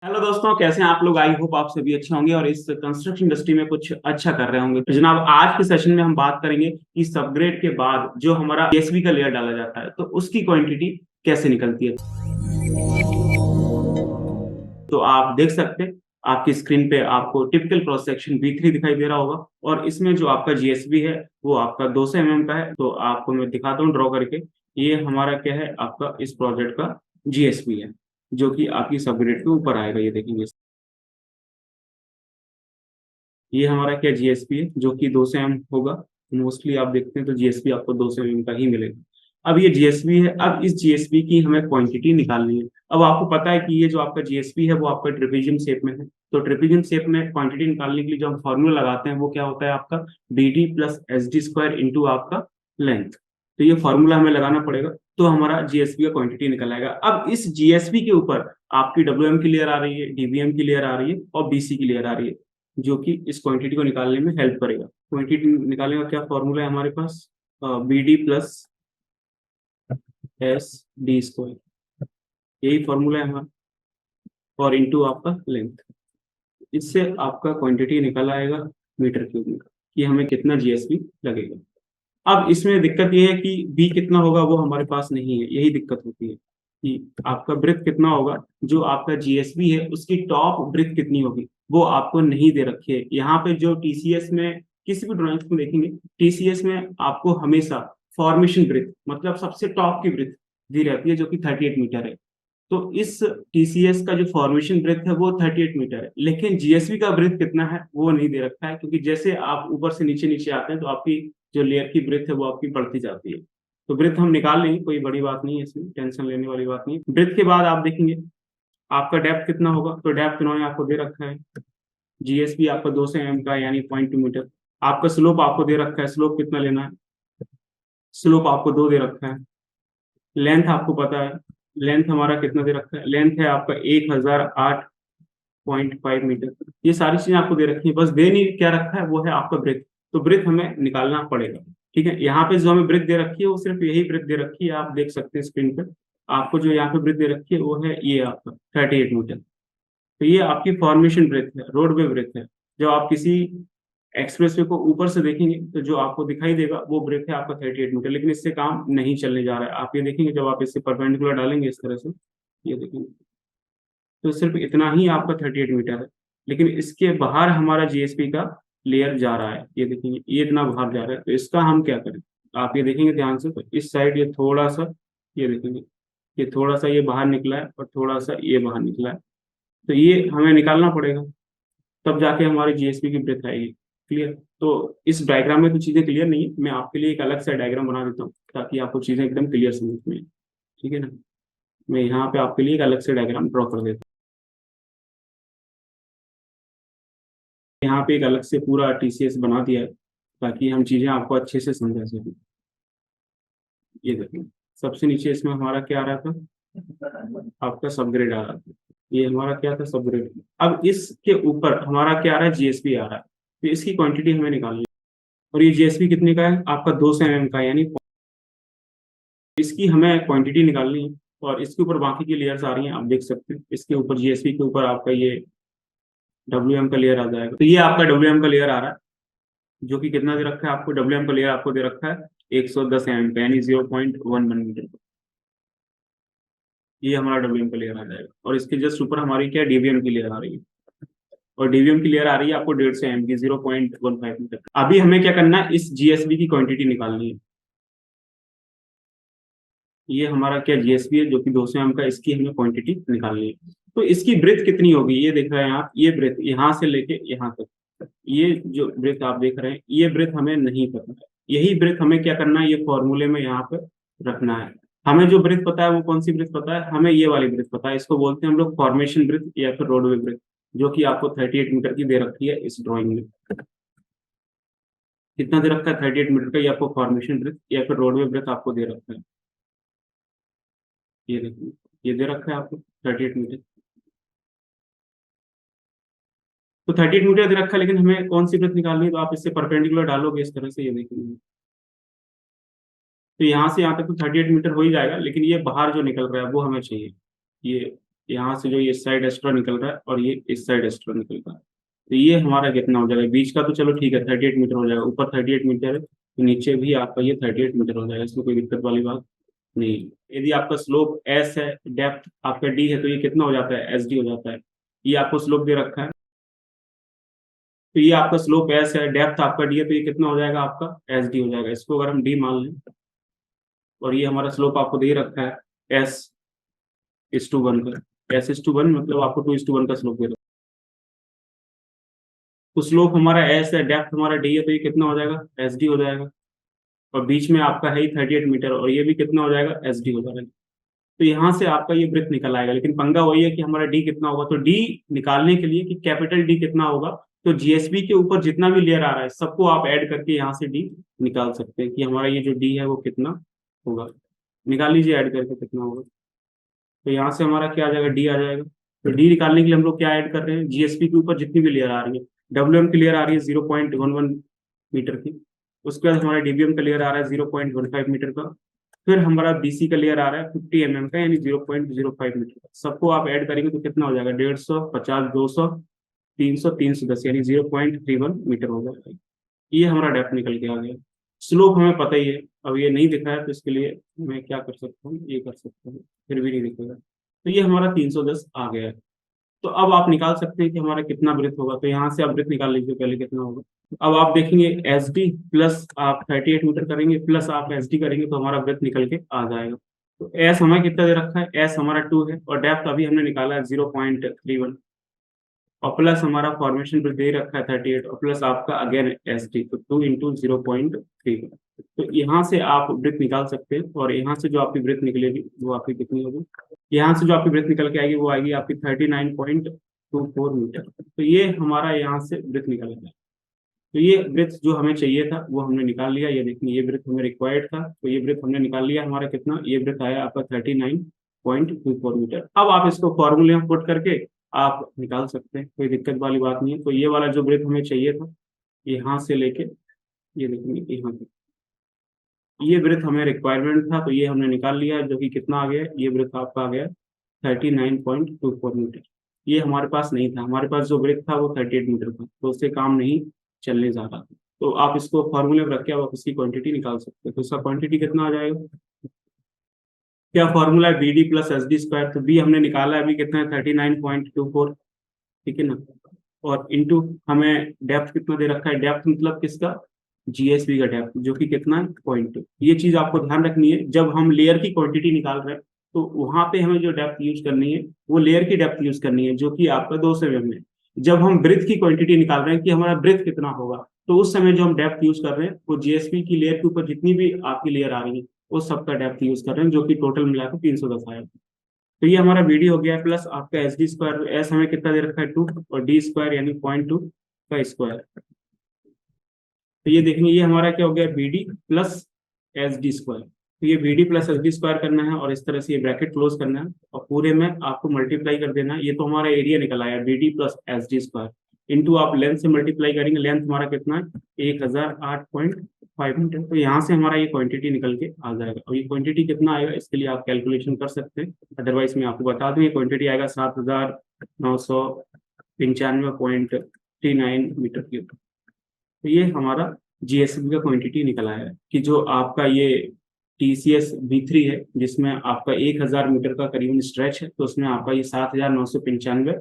Hello दोस्तों, कैसे हैं आप लोग। आई होप आप सभी अच्छे होंगे और इस कंस्ट्रक्शन इंडस्ट्री में कुछ अच्छा कर रहे होंगे। तो जनाब, आज के सेशन में हम बात करेंगे कि सबग्रेड के बाद जो हमारा सीएसबी का लेयर डाला जाता है तो उसकी क्वांटिटी कैसे निकलती है। तो आप देख सकते हैं, आपकी स्क्रीन पे आपको टिपिकल क्रॉस सेक्शन B3 दिखाई दे रहा होगा और इसमें जो आपका जीएसबी है वो आपका 200 mm का है। तो आपको मैं दिखाता हूँ ड्रॉ करके। ये हमारा क्या है, आपका इस प्रोजेक्ट का जीएसबी है जो कि आपकी सबग्रेड के ऊपर आएगा। ये देखेंगे, ये हमारा क्या जीएसपी है जो कि 200 mm होगा। मोस्टली आप देखते हैं तो जीएसपी आपको 200 mm का ही मिलेगा। अब ये जीएसपी है, अब इस जीएसपी की हमें क्वांटिटी निकालनी है। अब आपको पता है कि ये जो आपका जीएसपी है वो आपका ट्रेपेजियम शेप में है। तो ट्रेपेजियम शेप में क्वांटिटी निकालने के लिए जो हम फॉर्मूला लगाते हैं वो क्या होता है, आपका BD प्लस SD² इंटू आपका लेंथ। तो ये फॉर्मूला हमें लगाना पड़ेगा, तो हमारा जीएसपी का क्वांटिटी निकल आएगा। अब इस जीएसपी के ऊपर आपकी WM की लेयर आ रही है, DBM की लेयर आ रही है और BC की लेयर आ रही है जो कि इस क्वांटिटी को निकालने में हेल्प करेगा। क्वांटिटी निकालने का क्या फॉर्मूला है हमारे पास, BD प्लस SD², यही फॉर्मूला है हमारा, और इनटू आपका लेंथ। इससे आपका क्वांटिटी निकल आएगा मीटर क्यूब में कि हमें कितना जीएसपी लगेगा। अब इसमें दिक्कत ये है कि बी कितना होगा वो हमारे पास नहीं है, यही दिक्कत होती है कि आपका ब्रेथ कितना होगा। जो आपका जीएसबी है उसकी टॉप ब्रेथ कितनी होगी वो आपको नहीं दे रखी है। यहाँ पे जो टीसीएस में किसी भी ड्राइंग्स में देखेंगे, टीसीएस में आपको हमेशा फॉर्मेशन ब्रेथ मतलब सबसे टॉप की ब्रेथ दी रहती है जो कि 38 मीटर है। तो इस टीसीएस का जो फॉर्मेशन ब्रेथ है वो 38 मीटर है, लेकिन जीएसबी का ब्रेथ कितना है वो नहीं दे रखा है, क्योंकि जैसे आप ऊपर से नीचे नीचे आते हैं तो आपकी जो लेयर की ब्रेथ है वो आपकी बढ़ती जाती है। तो ब्रेथ हम निकाल लेंगे, कोई बड़ी बात नहीं है, इसमें टेंशन लेने वाली बात नहीं है। ब्रेथ के बाद आप देखेंगे आपका डेप्थ कितना होगा, तो डेप्थ इन्होंने आपको दे रखा है। जीएसबी आपका 200 mm का यानी 0.2 मीटर। आपका स्लोप आपको दे रखा है, स्लोप कितना लेना है, स्लोप आपको 2 दे रखा है। लेंथ आपको पता है, लेंथ हमारा कितना दे रखा है, लेंथ है आपका 1008.5 मीटर। ये सारी चीजें आपको दे रखी है, बस दे नहीं क्या रखा है वो है आपका ब्रेथ। तो ब्रेथ हमें निकालना पड़ेगा। ठीक है, यहाँ पे जो हमें ब्रेथ दे रखी है वो सिर्फ यही ब्रेथ दे रखी है, आप देख सकते हैं स्क्रीन पर। आपको जो यहाँ पे ब्रेथ दे रखी है वो है ये आपका 38 मीटर। तो ये आपकी फॉर्मेशन ब्रेथ है, रोडवे ब्रेथ है। जब आप किसी एक्सप्रेसवे को ऊपर से देखेंगे तो जो आपको दिखाई देगा वो ब्रेथ है आपका 38 मीटर, लेकिन इससे काम नहीं चलने जा रहा है। आप ये देखेंगे जब आप इससे परपेंडिकुलर डालेंगे इस तरह से, ये देखेंगे तो सिर्फ इतना ही आपका 38 मीटर है, लेकिन इसके बाहर हमारा जीएसपी का लेयर जा रहा है। ये देखेंगे ये इतना बाहर जा रहा है, तो इसका हम क्या करें। आप ये देखेंगे ध्यान से, तो इस साइड ये थोड़ा सा, ये देखेंगे ये थोड़ा सा ये बाहर निकला है और थोड़ा सा ये बाहर निकला है। तो ये हमें निकालना पड़ेगा, तब जाके हमारी जीएसपी की ब्रेथ आएगी। क्लियर। तो इस डायग्राम में तो चीजें क्लियर नहीं है, मैं आपके लिए एक अलग सा डायग्राम बना देता हूँ ताकि आपको चीजें एकदम क्लियर समझ में आए। ठीक है ना, मैं यहाँ पे आपके लिए एक अलग से डायग्राम ड्रॉ कर देता हूँ। यहाँ पे एक अलग से पूरा टीसीएस बना दिया है ताकि हम चीजें आपको अच्छे से समझा सकें। ये देखिए, सबसे नीचे इसमें हमारा क्या आ रहा था, आपका सबग्रेड आ रहा था। ये हमारा क्या था, सबग्रेड। अब इसके ऊपर हमारा क्या आ रहा है, जीएसपी आ रहा है। तो इसकी क्वांटिटी हमें निकालनी है। और ये जीएसपी कितने का है, आपका 200 mm का, यानी इसकी हमें क्वांटिटी निकालनी है। और इसके ऊपर बाकी की लेयर्स आ रही हैं, आप देख सकते हैं। इसके ऊपर जीएसपी के ऊपर आपका ये WM का लेयर आ जाएगा। तो ये आपका WM का लेयर आ रहा है जो कि कितना दे रखा है आपको, WM का लेयर आपको दे रखा है 110 mm का, यानी 0.11 मीटर। ये हमारा WM का लेयर आ जाएगा और इसके जस्ट ऊपर हमारी क्या DBM की लेयर आ रही है। और DBM की लेयर आ रही है आपको 150 mm की, 0.15 मीटर। अभी हमें क्या करना है, इस जीएसबी की क्वांटिटी निकालनी है। ये हमारा क्या जीएसबी है जो कि 200 mm का, इसकी हमें क्वांटिटी निकालनी है। तो इसकी ब्रेथ कितनी होगी, ये देख रहे हैं आप, ये ब्रेथ यहाँ से लेके यहाँ तक, ये जो ब्रेथ आप देख रहे हैं ये ब्रेथ हमें नहीं पता है। यही ब्रेथ हमें क्या करना है, ये फॉर्मूले में यहाँ पर रखना है। हमें जो ब्रेथ पता है वो कौन सी ब्रेथ पता है, हमें ये वाली ब्रेथ पता है। इसको बोलते हैं हम लोग फॉर्मेशन ब्रेथ या फिर रोडवे ब्रेथ, जो कि आपको 38 मीटर की दे रखी है इस ड्राइंग में। कितना दे रखा है, 38 मीटर का, ये आपको फॉर्मेशन ब्रेथ या फिर रोडवे ब्रेथ आपको दे रखा है। ये देखिए, ये दे रखा है आपको 38 मीटर। तो 38 मीटर दे रखा है, लेकिन हमें कौन सी ब्रेथ निकालनी है, तो आप इससे परपेंडिकुलर डालोगे इस तरह से, ये देखिए। तो यहाँ से यहाँ तक तो 38 मीटर हो ही जाएगा, लेकिन ये बाहर जो निकल रहा है वो हमें चाहिए। ये यहाँ से जो ये इस साइड एक्स्ट्रा निकल रहा है और ये इस साइड एक्स्ट्रा निकल रहा है, तो ये हमारा कितना हो जाएगा, बीच का तो चलो ठीक है 38 मीटर हो जाएगा, ऊपर 38 मीटर है तो नीचे भी आपका ये 38 मीटर हो जाएगा, इसमें कोई दिक्कत वाली बात नहीं। यदि आपका स्लोप एस है, डेप्थ आपका डी है, तो ये कितना हो जाता है, एस डी हो जाता है। ये आपको स्लोप दे रखा है, तो ये आपका स्लोप एस है, डेप्थ आपका डी है, तो ये कितना हो जाएगा आपका एस डी हो जाएगा। इसको अगर हम डी मान लें और ये हमारा स्लोप आपको दे रखा है एस इस टू वन का, एस इस टू वन मतलब आपको 2:1 का स्लोप दे रखा है, तो स्लोप हमारा एस है, डेप्थ हमारा डी है, तो ये कितना हो जाएगा, एस डी हो जाएगा। और बीच में आपका है ही 38 मीटर और ये भी कितना हो जाएगा, एस डी हो जाएगा। तो यहाँ से आपका ये वृत्त निकल आएगा, लेकिन पंगा वही है कि हमारा डी कितना होगा। तो डी निकालने के लिए कि कैपिटल डी कितना होगा, तो जीएसबी के ऊपर जितना भी लेयर आ रहा है सबको आप ऐड करके यहाँ से डी निकाल सकते हैं कि हमारा ये जो डी है वो कितना होगा। निकाल लीजिए ऐड करके कितना होगा। तो यहाँ से हमारा क्या आ जाएगा, डी आ जाएगा। तो डी निकालने के लिए हम लोग क्या ऐड कर रहे हैं, जीएसपी के ऊपर जितनी भी लेयर आ रही है, डब्ल्यूएम की लेयर आ रही है 0.11 मीटर की, उसके बाद हमारा डीबीएम का लेयर आ रहा है 0.15 मीटर का, फिर हमारा बीसी का लेयर आ रहा है 50 mm का यानी 0.05 मीटर का। सबको आप ऐड करेंगे तो कितना हो जाएगा, 150, 50, 200, 300, 310 यानी 0.31 मीटर हो जाएगा। ये हमारा डेप्थ निकल के आ गया। स्लोप हमें पता ही है, अब ये नहीं दिखा है तो इसके लिए मैं क्या कर सकता हूँ, ये कर सकता हूँ, फिर भी नहीं दिखेगा। तो ये हमारा 310 आ गया है। तो अब आप निकाल सकते हैं कि हमारा कितना वृत्त होगा। तो यहाँ से आप वृत्त निकाल लीजिए पहले कितना होगा। अब आप देखेंगे एस डी प्लस आप 38 मीटर करेंगे प्लस आप एस डी करेंगे तो हमारा वृत्त निकल के आ जाएगा। तो एस हमें कितना दे रखा है, एस हमारा 2 है और डेप्थ अभी हमने निकाला है 0.31 और प्लस हमारा फॉर्मेशन पर दे रखा है 38 और प्लस आपका अगेन एस डी, तो 2 इंटू 0.3। तो यहाँ से आप वृत्त निकाल सकते हैं और यहाँ से जो आपकी वृत्त निकलेगी वो आपकी कितनी होगी, यहाँ से जो आपकी वृत्त निकल के आएगी वो आएगी आपकी 39.24 मीटर। तो ये हमारा यहाँ से वृत्त निकल गया। तो ये वृत्त जो हमें चाहिए था वो हमने निकाल लिया। ये देखिए ये वृत्त हमें रिक्वायर्ड था, तो ये वृत्त हमने निकाल लिया। हमारा कितना, ये वृत्त आया आपका 39.24 मीटर। अब आप इसको फॉर्मूले में पुट करके आप निकाल सकते हैं, कोई दिक्कत वाली बात नहीं है। तो ये वाला जो वृत्त हमें चाहिए था यहाँ से लेके ये देखेंगे यहाँ तक, ये वृत्त हमें रिक्वायरमेंट था, तो ये हमने निकाल लिया जो कि कितना आ गया, ये वृत्त आपका आ गया 39.24 मीटर। ये हमारे पास नहीं था, हमारे पास जो वृत्त था वो 38 मीटर था, तो उससे काम नहीं चलने जा रहा था। तो आप इसको फॉर्मूले में रख के आप इसकी क्वांटिटी निकाल सकते हैं। तो इसका क्वांटिटी कितना आ जाएगा, क्या फॉर्मूला है, B D plus S D square. तो बी हमने निकाला है अभी कितना है 39.24, ठीक है ना। और इंटू हमें डेप्थ कितना दे रखा है, डेप्थ मतलब किसका, जीएसबी का डेप्थ जो कि कितना है 0.2। ये चीज आपको ध्यान रखनी है जब हम लेयर की क्वांटिटी निकाल रहे हैं, तो वहां पे हमें जो डेप्थ यूज करनी है वो लेयर की डेप्थ यूज करनी है जो कि आपका 200 mm है। जब हम ब्रेथ की क्वांटिटी निकाल रहे हैं कि हमारा ब्रेथ कितना होगा, तो उस समय जो हम डेप्थ यूज कर रहे हैं वो जीएसपी की लेयर के ऊपर जितनी भी आपकी लेयर आ रही है वो सबका डेप्थ यूज कर रहे हैं, जो कि टोटल मिलाकर 310 आया। तो ये हमारा बीडी हो गया प्लस आपका एस डी स्क्वायर, एस हमें कितना दे रखा है 2 और डी स्क्वायर यानी 0.2 का स्क्वायर। तो ये देखेंगे ये हमारा क्या हो गया, B D plus S D square. तो ये B D plus S D square करना है और इस तरह से ये ब्रैकेट क्लोज करना है और पूरे में आपको मल्टीप्लाई कर देना है। ये तो हमारा एरिया निकल आया B D plus S D square, into आप लेंथ से मल्टीप्लाई करेंगे, लेंथ हमारा कितना है 1008.5 मीटर। तो यहाँ से हमारा ये क्वांटिटी निकल के आ जाएगा। और ये क्वांटिटी कितना आएगा इसके लिए आप कैलकुलेशन कर सकते हैं, अदरवाइज मैं आपको बता दूं ये क्वांटिटी आएगा 7995.39 मीटर क्यूब। तो ये हमारा जीएसबी का क्वांटिटी निकला है कि जो आपका ये टीसीएस V3 है जिसमें आपका 1000 मीटर का करीबन स्ट्रेच है, तो उसमें आपका ये 7995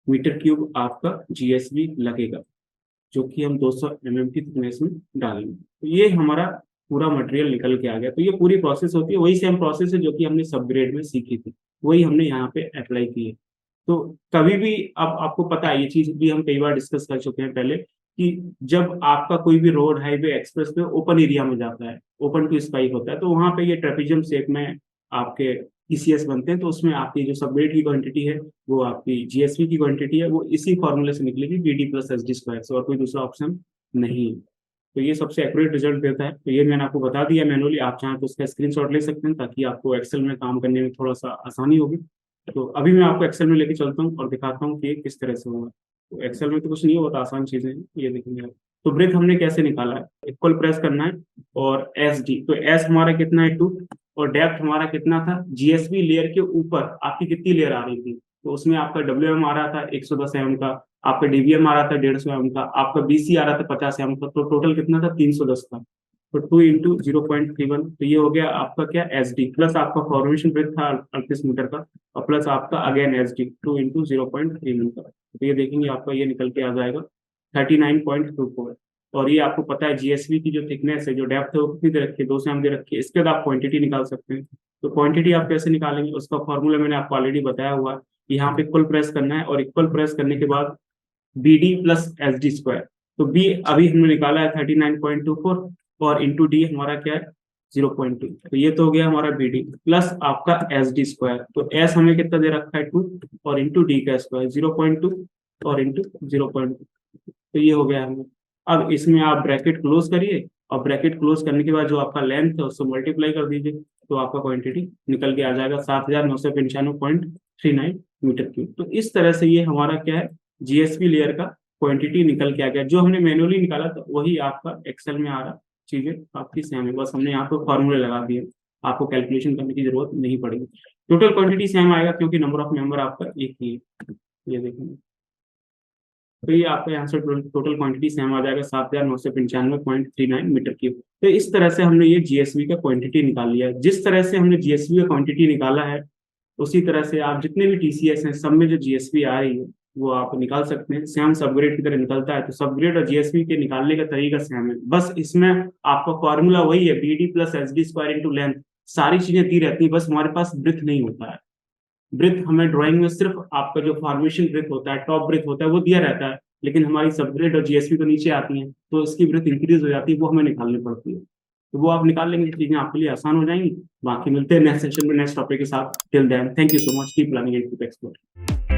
मीटर क्यूब आपका जीएसबी लगेगा, जो कि हम 200 mm की थिकनेस में डालेंगे। तो ये हमारा पूरा मटेरियल निकल के आ गया। तो ये पूरी प्रोसेस होती है, वही सेम प्रोसेस है जो कि हमने सब ग्रेड में सीखी थी, वही हमने यहाँ पे अप्लाई की है। तो कभी भी अब आपको पता है, ये चीज भी हम कई बार डिस्कस कर चुके हैं पहले, कि जब आपका कोई भी रोड, हाईवे, एक्सप्रेस पे ओपन एरिया में जाता है, ओपन टू स्काई होता है, तो वहां पे ये ट्रेपेजियम शेप में आपके ईसीएस बनते हैं। तो उसमें आपकी जो सबग्रेड की क्वांटिटी है वो आपकी जीएसपी की क्वांटिटी है, वो इसी फॉर्मूले से निकलेगी BD plus S D square से, और कोई दूसरा ऑप्शन नहीं है। तो ये सबसे एक्यूरेट रिजल्ट देता है। तो ये मैंने आपको बता दिया मैनुअली, आप चाहें तो उसका स्क्रीनशॉट ले सकते हैं ताकि आपको एक्सेल में काम करने में थोड़ा सा आसानी होगी। तो अभी मैं आपको एक्सेल में लेके चलता हूँ और दिखाता हूँ कि ये किस तरह से होगा। तो एक्सेल में तो कुछ नहीं होता, आसान चीजें हैं, ये देखेंगे आप। तो ब्रेथ हमने कैसे निकाला है, इक्वल प्रेस करना है और एस डी, तो एस हमारा कितना है 2 और डेप्थ हमारा कितना था, जीएसबी लेयर के ऊपर आपकी कितनी लेयर आ रही थी, तो उसमें आपका डब्ल्यूएम आ रहा था 110 एम का, आपका डीबीएम आ रहा था 150 एम का, आपका बीसी आ रहा था 50 एम का, तो टोटल कितना था 310 था। तो 2 इंटू 0.31, तो ये हो गया आपका क्या एस डी, प्लस आपका फॉर्मेशन ब्रेथ था 38 मीटर का, और प्लस आपका अगेन एस डी 2 इंटू 0.31 का, तो ये देखेंगे आपका ये निकल के आ जाएगा 39.24। और ये आपको पता है जीएसवी की जो थिकनेस है, जो डेप्थ है, वो कितनी दे रखी है, 2 से हम दे रखी है। इसके बाद आप क्वांटिटी निकाल सकते हैं। तो क्वांटिटी आप कैसे निकालेंगे, उसका फॉर्मूला मैंने आपको ऑलरेडी बताया हुआ है। यहाँ पे इक्वल प्रेस करना है, और इक्वल प्रेस करने के बाद B D plus S D square, तो बी अभी हमने निकाला है 39.24, और इंटू डी हमारा क्या है 0.2, तो ये तो हो गया हमारा बी डी प्लस आपका एस डी स्क्वायर, तो एस हमें कितना दे रखा है 2, और इंटू डी का स्क्वायर 0.2, और इंटू 0.2, तो ये हो गया हमें। अब इसमें आप ब्रैकेट क्लोज करिए, और ब्रैकेट क्लोज करने के बाद जो आपका लेंथ है उसको मल्टीप्लाई कर दीजिए, तो आपका क्वांटिटी निकल के आ जाएगा 7995.39 मीटर क्यूब। तो इस तरह से ये हमारा क्या है, जीएसपी लेयर का क्वांटिटी निकल के आ गया। जो हमने मैनुअली निकाला था वही आपका एक्सेल में आ रहा, चीजें आपकी सेम है, बस हमने यहाँ पे फॉर्मूले लगा दिए, आपको कैलकुलेशन करने की जरूरत नहीं पड़ेगी। टोटल क्वांटिटी सेम आएगा क्योंकि नंबर ऑफ मेंबर आपका एक ही है। ये देखेंगे, तो ये आपका यहाँ से टोटल क्वांटिटी सेम आ जाएगा 7995.39 मीटर क्यूब। तो इस तरह से हमने ये जीएसवी का क्वांटिटी निकाल लिया है। जिस तरह से हमने जीएसवी का क्वांटिटी निकाला है, उसी तरह से आप जितने भी टीसीएस हैं सब में जो जीएसवी आ रही है वो आप निकाल सकते हैं। सेम सबग्रेड की तरह निकलता है, तो सबग्रेड और जीएसवी के निकालने का तरीका सेम है, बस इसमें आपका फॉर्मूला वही है, B D plus S D square into length. सारी चीजें दी रहती है, बस हमारे पास ब्रेथ नहीं होता है। ब्रेथ हमें ड्राइंग में सिर्फ आपका जो फॉर्मेशन ब्रेथ होता है, टॉप ब्रेथ होता है, वो दिया रहता है, लेकिन हमारी सब ग्रेड और जीएसपी तो नीचे आती हैं, तो इसकी ब्रेथ इंक्रीज हो जाती है, वो हमें निकालनी पड़ती है। तो वो आप निकाल लेंगे, चीजें आपके लिए आसान हो जाएंगी। बाकी मिलते हैं नेक्स्ट सेशन में नेक्स्ट टॉपिक के साथ। Till then thank you so much, keep learning and keep exploring.